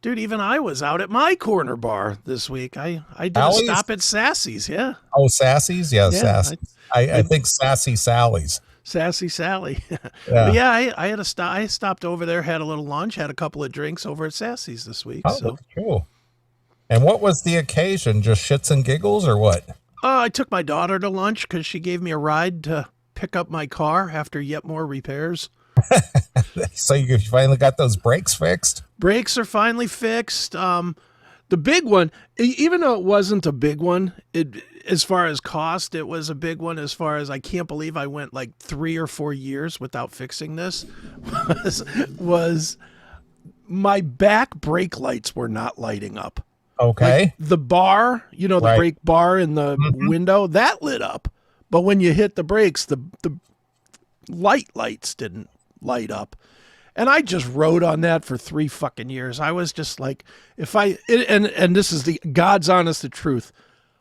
Dude, even I was out at my corner bar this week. I did a Sally's? stop at Sassy's. Yeah. Oh, Sassy's? Yeah, Yeah. Sassy's. I think Sassy Sally's. Sassy Sally. But Yeah. yeah, I had a stop. I stopped over there, had a little lunch, had a couple of drinks over at Sassy's this week. Oh, So look at you. And what was the occasion? Just shits and giggles or what? I took my daughter to lunch because she gave me a ride to pick up my car after yet more repairs. So you finally got those brakes fixed? Brakes are finally fixed. The big one, even though it wasn't a big one, as far as cost, it was a big one as far as I can't believe I went like 3 or 4 years without fixing this, was my back brake lights were not lighting up. Okay. Like the bar, the Right. brake bar in the window, that lit up. But when you hit the brakes, the lights didn't light up. And I just rode on that for 3 fucking years. I was just like, and this is the God's honest truth.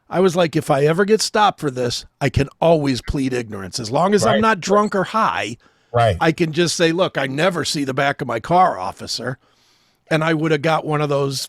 I was like, if I ever get stopped for this, I can always plead ignorance. As long as I'm Right. not drunk or high, Right. I can just say, look, I never see the back of my car, officer. And I would have got one of those,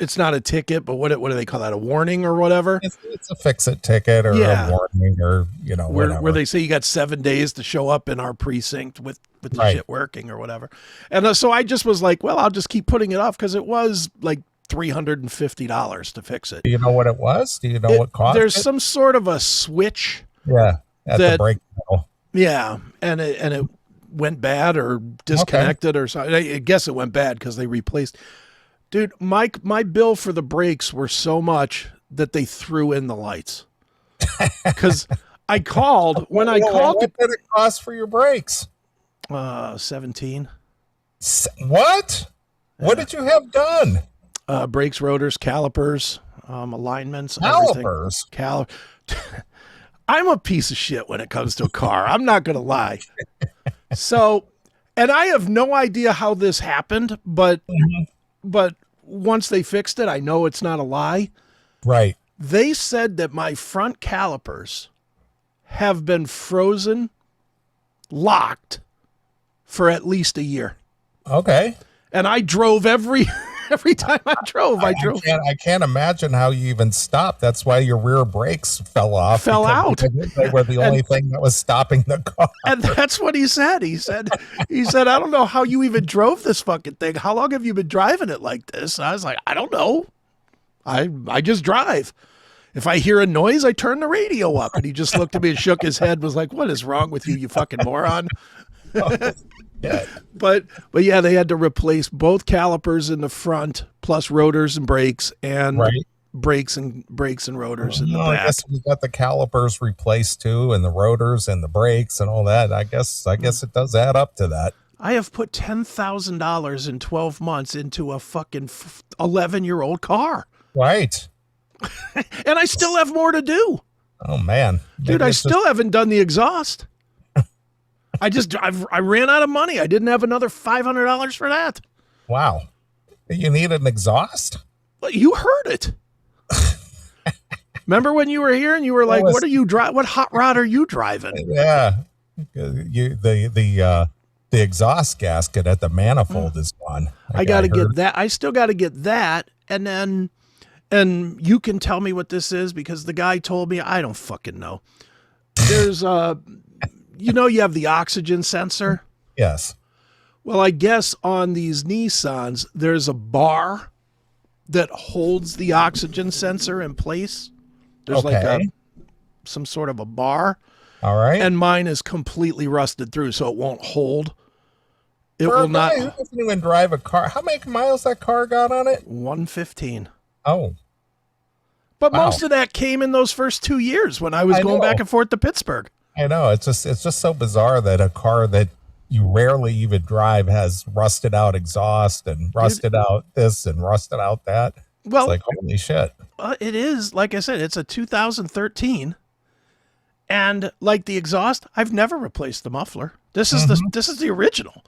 it's not a ticket, but what do they call that? A warning or whatever? It's a fix-it ticket or Yeah. a warning or, whatever. Where they say you got 7 days to show up in our precinct with the Right. shit working or whatever. And so I just was like, well, I'll just keep putting it off because it was like $350 to fix it. Do you know what it was? Do you know what cost There's it? some sort of a switch. Yeah, at the that- brake pedal. Yeah, and it went bad or disconnected or something. I guess it went bad because they replaced. Dude, my bill for the brakes were so much that they threw in the lights. Because I called when I called What did it cost for your brakes? 17 What? What did you have done? brakes, rotors, calipers, alignments, everything. Calipers. I'm a piece of shit when it comes to a car. I'm not going to lie. So, and I have no idea how this happened, but once they fixed it, I know it's not a lie. Right. They said that my front calipers have been frozen, locked for at least a year. Okay. And I drove every time I drove. I drove. I can't imagine how you even stopped. That's why your rear brakes fell off. Fell because out. They were the only thing that was stopping the car. And that's what he said. He said, I don't know how you even drove this fucking thing. How long have you been driving it like this? And I was like, I don't know. I just drive. If I hear a noise, I turn the radio up. And he just looked at me and shook his head, was like, what is wrong with you, you fucking moron? Yeah. But yeah, they had to replace both calipers in the front, plus rotors and brakes, and Right. brakes and rotors in the I back. guess we got the calipers replaced too, and the rotors and the brakes and all that. I guess it does add up to that. I have put $10,000 in 12 months into a fucking 11-year-old car. Right. And I still have more to do. Oh man. Dude, Maybe I it's still haven't done the exhaust. I ran out of money. I didn't have another $500 for that. wow. You need an exhaust? But you heard it. Remember when you were here and you were like, what are you driving? What hot rod are you driving? Yeah. The exhaust gasket at the manifold is gone. I got to get that. I still got to get that. And you can tell me what this is because the guy told me, I don't fucking know. There's you have the oxygen sensor. Yes. Well, I guess on these Nissans, there's a bar that holds the oxygen sensor in place. There's like some sort of a bar. All right. And mine is completely rusted through, so it won't hold. It For a will not. guy who doesn't even drive a car. How many miles that car got on it? 115. Oh. But Wow. most of that came in those first 2 years when I was going back and forth to Pittsburgh. I know. It's just so bizarre that a car that you rarely even drive has rusted out exhaust and rusted out this and rusted out that. Well, it's like, holy shit. It is, like I said, it's a 2013. And like the exhaust, I've never replaced the muffler. This is the original.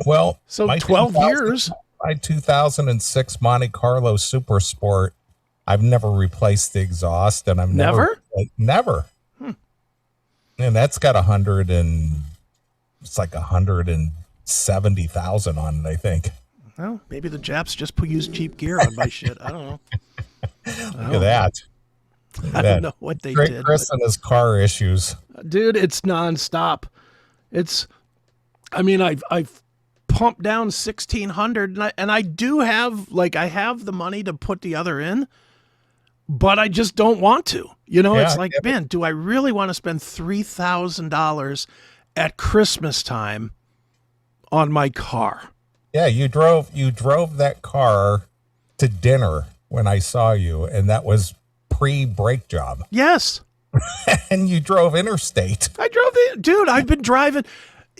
Well, So my 12 years. My 2006 Monte Carlo Super Sport, I've never replaced the exhaust, and I've never. And that's got 170,000 on it, I think. Well, maybe the Japs just use cheap gear on my shit. I don't know. Look at that. I don't know what they Great did. Chris and his car issues. Dude, it's nonstop. I've pumped down 1,600 and I do have, I have the money to put the other in, but I just don't want to. It's like, man, do I really want to spend $3,000 at Christmas time on my car? Yeah, you drove that car to dinner when I saw you, and that was pre-brake job. Yes. And you drove interstate. I drove the dude, I've been driving.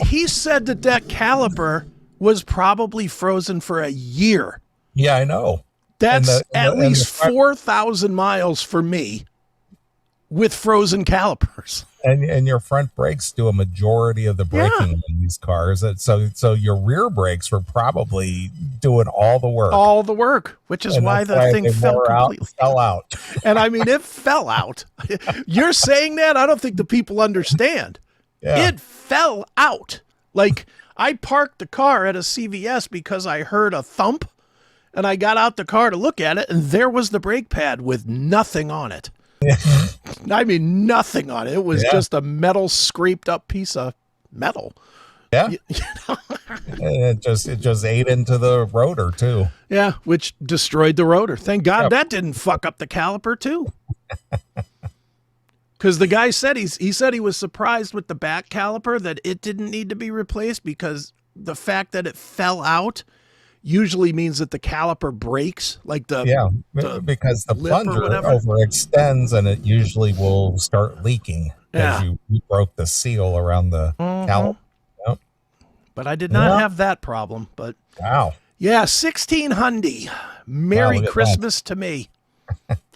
He said that caliper was probably frozen for a year. Yeah, I know. That's at least 4,000 miles for me with frozen calipers. And your front brakes do a majority of the braking in these cars. So your rear brakes were probably doing all the work. All the work, which is why the thing fell out. And I mean, it fell out. You're saying that? I don't think the people understand. Yeah. It fell out. Like, I parked the car at a CVS because I heard a thump, and I got out the car to look at it, and there was the brake pad with nothing on it. I mean, nothing on it. It was just a metal scraped up piece of metal. Yeah. And it just ate into the rotor too. Yeah, which destroyed the rotor. Thank God that didn't fuck up the caliper too. Because the guy said he said he was surprised with the back caliper that it didn't need to be replaced, because the fact that it fell out usually means that the caliper breaks, like because the plunger overextends and it usually will start leaking as you broke the seal around the caliper. Yep. But I did not have that problem. But wow, 1,600. Merry Christmas to me.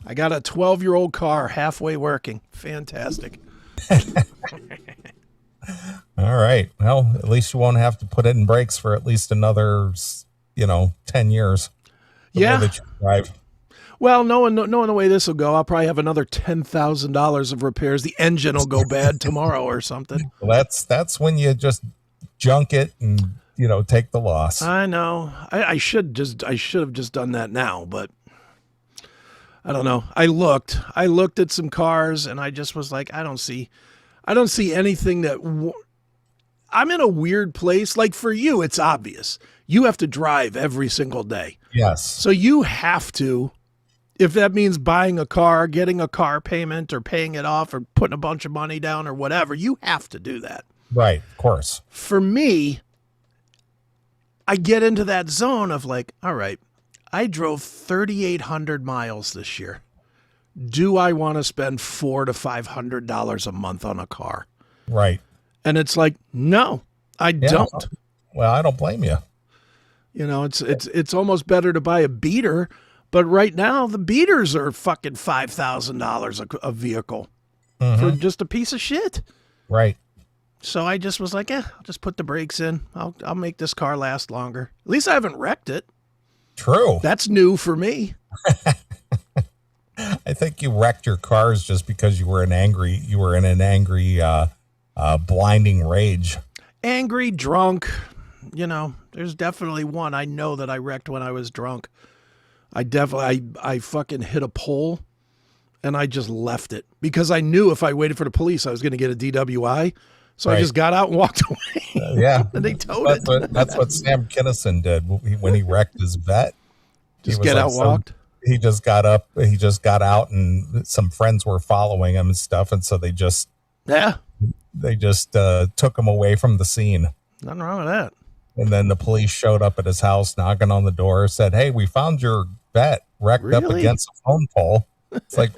I got a 12-year-old car halfway working. Fantastic. All right. Well, at least you won't have to put it in brakes for at least another 10 years. That you drive. Well, knowing the way this will go, I'll probably have another $10,000 of repairs. The engine will go bad tomorrow or something. Well, that's when you just junk it and take the loss. I know. I should have just done that now, but I don't know. I looked at some cars and I just was like, I don't see anything that. I'm in a weird place. Like, for you, it's obvious. You have to drive every single day. Yes. So you have to, if that means buying a car, getting a car payment, or paying it off, or putting a bunch of money down or whatever, you have to do that. Right, of course. For me, I get into that zone of like, all right, I drove 3,800 miles this year. Do I want to spend $400 to $500 a month on a car? Right. And it's like, no, I don't. Well, I don't blame you. It's almost better to buy a beater, but right now the beaters are fucking $5,000 a vehicle for just a piece of shit. Right. So I just was like, I'll just put the brakes in. I'll make this car last longer. At least I haven't wrecked it. True. That's new for me. I think you wrecked your cars just because you were in an angry blinding rage. Angry, drunk. There's definitely one I know that I wrecked when I was drunk. I fucking hit a pole and I just left it because I knew if I waited for the police, I was going to get a DWI. So I just got out and walked away. And they towed it. That's what Sam Kinison did when he wrecked his vet. Just get out, walked. He just got up. He just got out, and some friends were following him and stuff, and so they just took him away from the scene. Nothing wrong with that. And then the police showed up at his house, knocking on the door, said, "Hey, we found your vet wrecked up against a phone pole." It's like,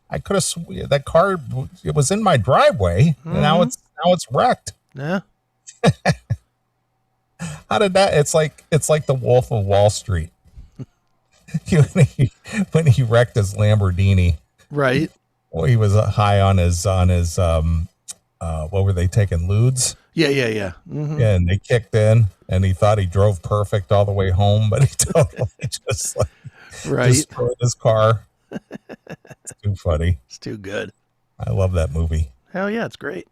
I could have that car. It was in my driveway, and now it's wrecked. Yeah. How did that? It's like the Wolf of Wall Street. when he wrecked his Lamborghini, right? Well, he was high on his what were they taking, ludes? Yeah. Mm-hmm. Yeah, and they kicked in, and he thought he drove perfect all the way home, but he totally just destroyed his car. It's too funny. It's too good. I love that movie. Hell yeah, it's great.